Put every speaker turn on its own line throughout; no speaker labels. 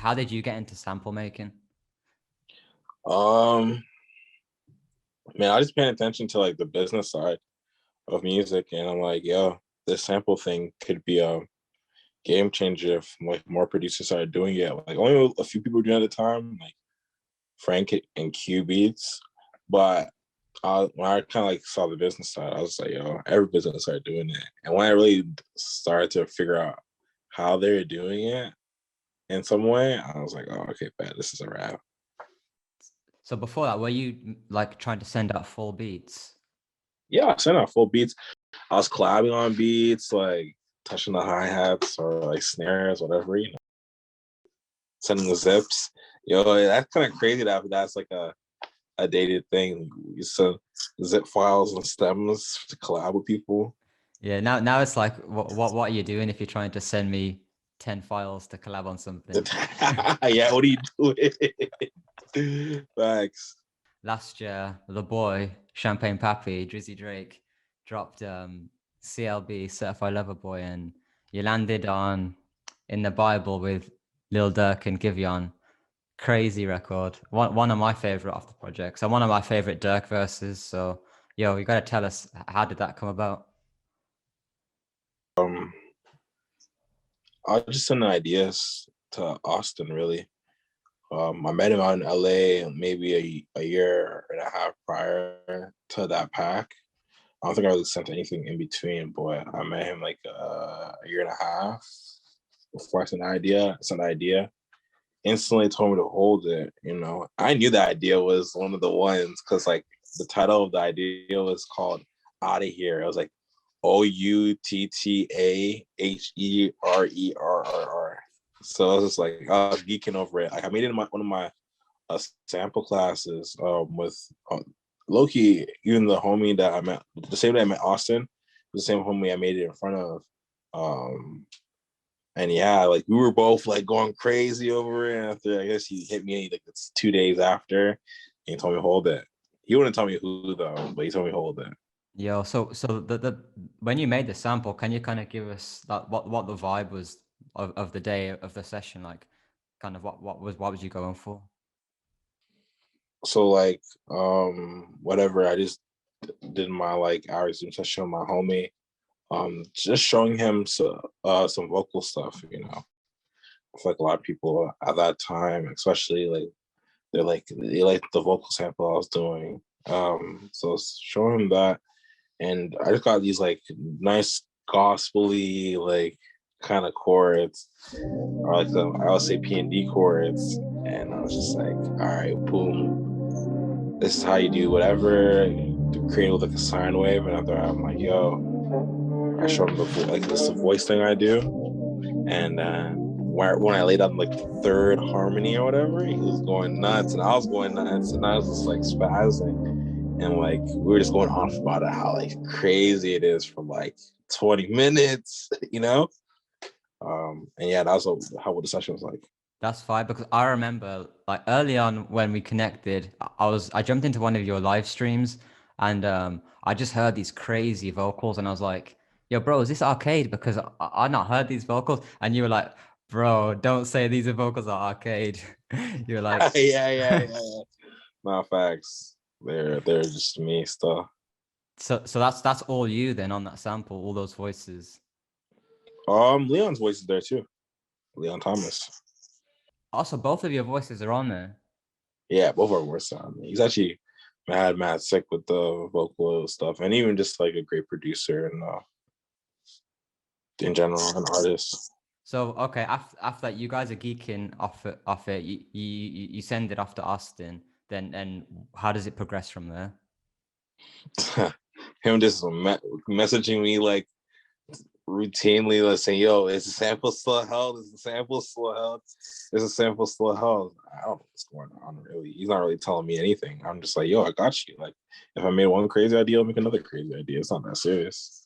how did you get into sample making?
Um, Man, I just paying attention to like the business side of music, and I'm like, yo, this sample thing could be a game changer if like more producers started doing it. Like only a few people were doing it at the time, like Frank and Q Beats. But when I kind of like saw the business side, I was like, yo, every business started doing it. And when I really started to figure out how they're doing it in some way, I was like, oh, okay, bad, this is a wrap.
So before that, were you like trying to send out full beats?
Yeah, I sent out full beats. I was collabing on beats, like touching the hi hats or like snares, whatever, sending the zips. Yo, that's kind of crazy that's like a dated thing. You send zip files and stems to collab with people.
Yeah, now it's like, what are you doing if you're trying to send me 10 files to collab on something?
Yeah, what are you doing? Facts.
Last year, the boy, Champagne Pappy, Drizzy Drake, dropped CLB, Certified Lover Boy, and you landed on In the Bible with Lil Durk and Giveon. Crazy record. One of my favorite of the projects and one of my favorite Dirk verses. So, yo, you gotta tell us, how did that come about?
Um, I just send ideas to Austin, really. I met him out in LA maybe a year and a half prior to that pack. I don't think I really sent anything in between, but I met him like a year and a half before I sent the idea. Instantly told me to hold it. I knew the idea was one of the ones because like the title of the idea was called Out of Here. It was like OUTTAHERERRR. So I was just like, I was geeking over it. Like I made it in one of my sample classes with Loki, even the homie that I met, the same day I met Austin, the same homie I made it in front of. And yeah, like we were both like going crazy over it. And after I guess he hit me like it's 2 days after, and he told me to hold it. He wouldn't tell me who though, but he told me to hold it.
Yo, so the when you made the sample, can you kind of give us that what the vibe was of the day of the session? Like, kind of what was you going for?
So like whatever, I just did my like hour Zoom session with my homie. Just showing him some vocal stuff, I feel like a lot of people at that time, especially like they like the vocal sample I was doing. So showing him that, and I just got these like nice gospely like kind of chords, or like I would say P&D chords, and I was just like, all right, boom, this is how you do whatever, to create with like a sine wave, and after I'm like, yo, I showed him the voice thing I do, and when I laid out like the third harmony or whatever, he was going nuts, and I was going nuts, and I was just like spazzing. And like we were just going off about it, how like crazy it is for like 20 minutes, And yeah, that was how the session was like.
That's fine because I remember like early on when we connected, I jumped into one of your live streams and I just heard these crazy vocals and I was like, "Yo, bro, is this arcade?" Because I not heard these vocals and you were like, "Bro, don't say these vocals are arcade." You were like,
Yeah. No facts. They're just me stuff.
so that's all you then on that sample, all those voices.
Leon's voice is there too. Leon Thomas.
Also, both of your voices are on there.
Yeah, both our voices on. He's actually mad sick with the vocal stuff, and even just like a great producer and in general, an artist.
So okay, after that, you guys are geeking off it. You send it off to Austin. Then and how does it progress from there?
Him just messaging me like routinely, let's say, yo, is the sample still held? Is the sample still held? Is the sample still held? I don't know what's going on really. He's not really telling me anything. I'm just like, yo, I got you. Like if I made one crazy idea, I'll make another crazy idea. It's not that serious.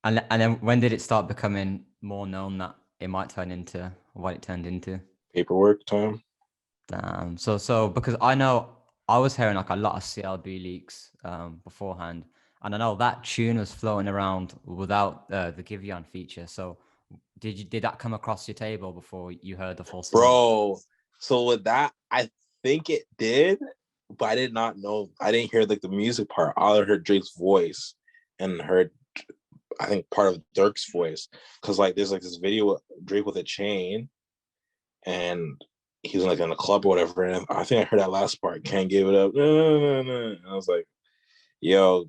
And then when did it start becoming more known that it might turn into what it turned into?
Paperwork time.
Damn. So because I know I was hearing like a lot of CLB leaks beforehand, and I know that tune was floating around without the Giveon feature. So did that come across your table before you heard the full song?
Bro, So with that, I think it did, but I did not know. I didn't hear like the music part. I heard Drake's voice and heard, I think, part of Durk's voice, because like there's like this video of Drake with a chain, and he was like in a club or whatever. And I think I heard that last part, "Can't give it up." And I was like, "Yo,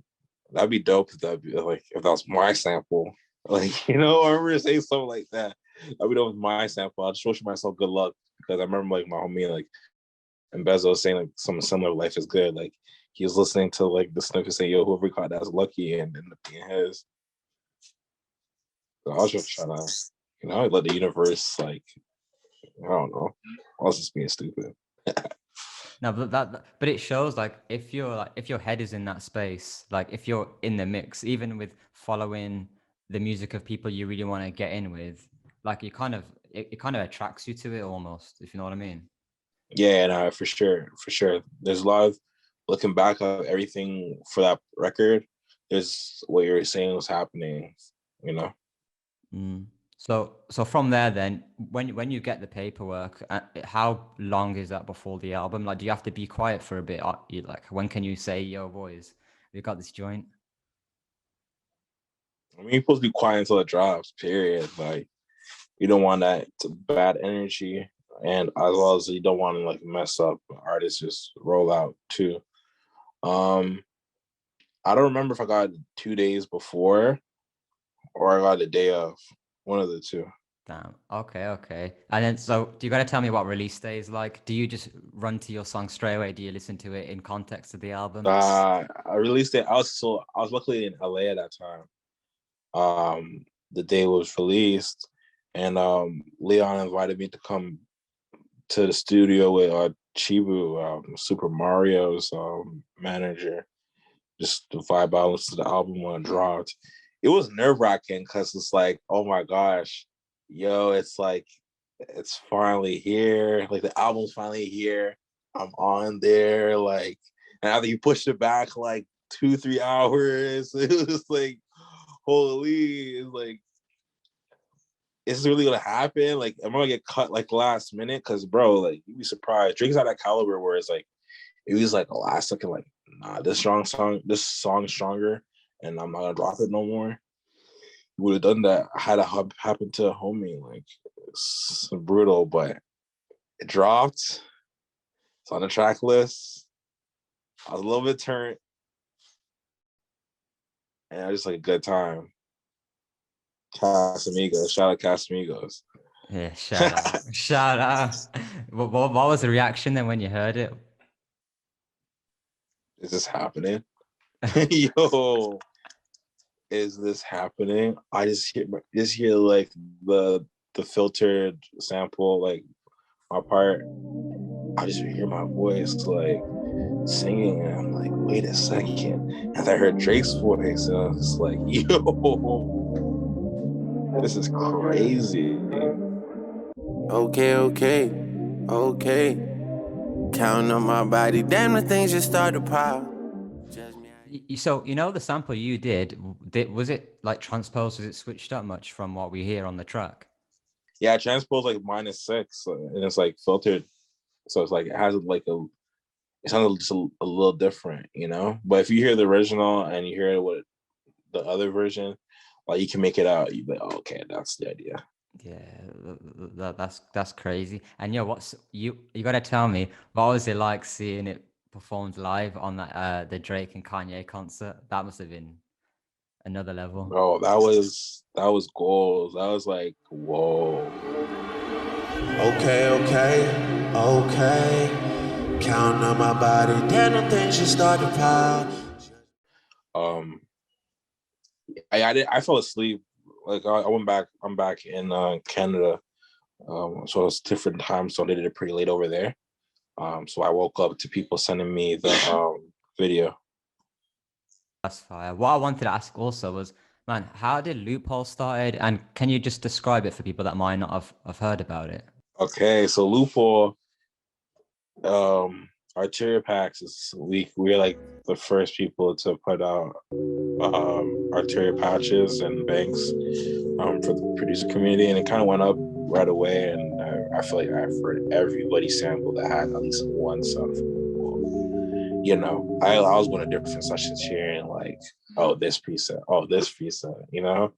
that'd be dope if that be like if that was my sample." Like, I remember saying something like that. That'd be dope with my sample. I just wish myself good luck, because I remember like my homie like and Bezo was saying like something similar. Life is good. Like he was listening to like the snippet saying, "Yo, whoever caught that's lucky," and ended up being his. So I was just trying to, let the universe like, I don't know. I was just being stupid.
No, but it shows like if your head is in that space, like if you're in the mix, even with following the music of people you really want to get in with, like it kind of attracts you to it almost, if you know what I mean.
Yeah, no, for sure, for sure. There's a lot of looking back at everything for that record. There's what you were saying was happening, you know.
Mm. So from there, then when you get the paperwork, how long is that before the album? Like, do you have to be quiet for a bit? Like, when can you say, "Yo, boys, we got this joint"?
I mean, you're supposed to be quiet until it drops. Period. Like, you don't want that bad energy, and as well as you don't want to like mess up artists just roll out too. Um, I don't remember if I got 2 days before or I got the day of. One of the two.
Damn. Okay. And then, so do you got to tell me what release day is like? Do you just run to your song straight away? Do you listen to it in context of the album?
I released it. I was luckily in LA at that time. The day it was released, and Leon invited me to come to the studio with Chibu, Super Mario's manager, just to vibe out, listen to the album when it dropped. It was nerve-wracking because it's like, oh my gosh, yo, it's like it's finally here. Like the album's finally here. I'm on there. Like, and after you pushed it back like 2-3 hours, it was just like, holy, it's like, is this really gonna happen? Like, am I gonna get cut like last minute? Cause bro, like you'd be surprised. Drake's at that caliber where it's like, it was like last second, like, nah, this song's stronger, and I'm not gonna drop it no more. Would have done that. I had a happen to a homie. Like, it's brutal, but it dropped. It's on the track list. I was a little bit turned, and I just like a good time. Casamigos, shout out Casamigos.
Yeah, shout out. Shout out. What was the reaction then when you heard it?
Is this happening? Yo, is this happening? I just hear like the filtered sample, like my part. I just hear my voice like singing, and I'm like, wait a second. And I heard Drake's voice, and I was like, yo, this is crazy.
Okay. Counting on my body, damn, the things just start to pile.
So the sample you was it like transposed? Was it switched up much from what we hear on the track?
Yeah, transpose like -6, and it's like filtered, so it's like it has like it sounds just a little different, But if you hear the original and you hear what the other version, like you can make it out. You be like, oh, okay, that's the idea.
Yeah, that's crazy. And what's you got to tell me, what was it like seeing it performed live on that the Drake and Kanye concert? That must have been another level.
Oh, that was goals. That was like, whoa.
Okay. Counting on my body, damn, the things just start to pile.
I fell asleep. Like I went back. I'm back in Canada. So it's different time. So they did it pretty late over there. So I woke up to people sending me the video.
That's fire. What I wanted to ask also was, man, how did Loophole started? And can you just describe it for people that might not have heard about it?
Okay, so Loophole, Arturia packs is we're like the first people to put out Arturia patches and banks for the producer community, and it kind of went up right away, and I feel like I've heard everybody sample that had at least one sound from Loophole. You know, I was going to different sessions hearing like, oh, this preset, oh, this preset, you know?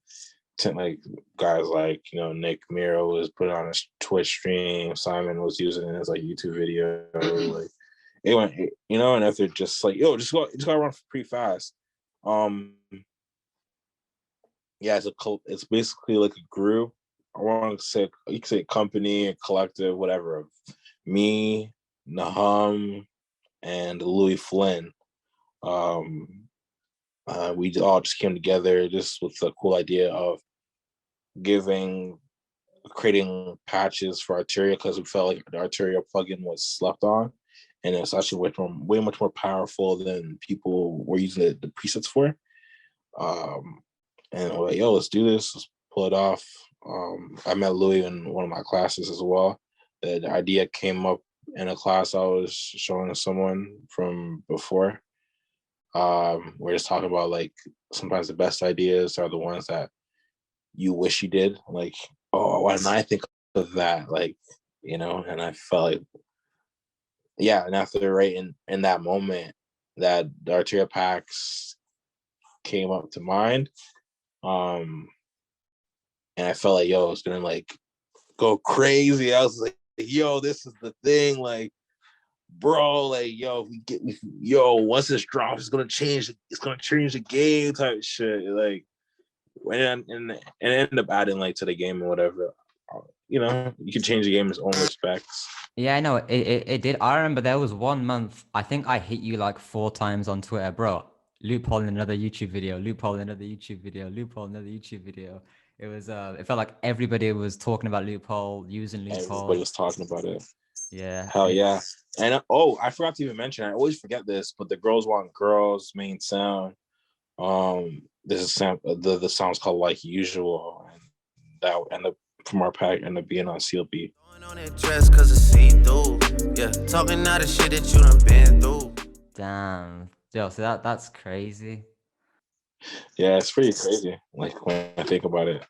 Like guys like, you know, Nick Miro was put on his Twitch stream, Simon was using it as like YouTube video, like it went, you know, and if they're just like, yo, just gotta run pretty fast. Yeah, it's basically like a group. I want to say, you could say company, a collective, whatever, of me, Nahum, and Louis Flynn. We all just came together just with the cool idea of creating patches for Arturia, because we felt like the Arturia plugin was slept on, and it's actually way much more powerful than people were using the presets for. And we're like, yo, let's do this, let's pull it off. I met Louis in one of my classes as well. The idea came up in a class I was showing to someone from before. We're just talking about like sometimes the best ideas are the ones that you wish you did. Like, oh, why didn't I think of that? Like, you know, and I felt like, yeah, and after right in that moment that the Arturia packs came up to mind. And I felt like, yo, it's gonna like go crazy. I was like, yo, this is the thing, like, bro, like, yo, once this drops, it's gonna change the game type shit. Like, and it ended up adding like to the game or whatever. You know, you can change the game in its own respects.
Yeah, I know it did. I remember there was 1 month, I think I hit you like 4 times on Twitter, bro. Loophole in another YouTube video, loophole in another YouTube video, loophole in another YouTube video. It was it felt like everybody was talking about loophole, using loophole.
Everybody was talking about it.
Yeah.
Hell yeah. And I forgot to even mention, I always forget this, but the Girls Want Girls main sound, this is the song's called Like Usual, and that ended up from our pack ended up being on CLB.
On that dress cause it's see-through. Yeah, talking out of shit that you done been through.
Damn. Yo, so that's crazy.
Yeah, it's pretty crazy, like when I think about it.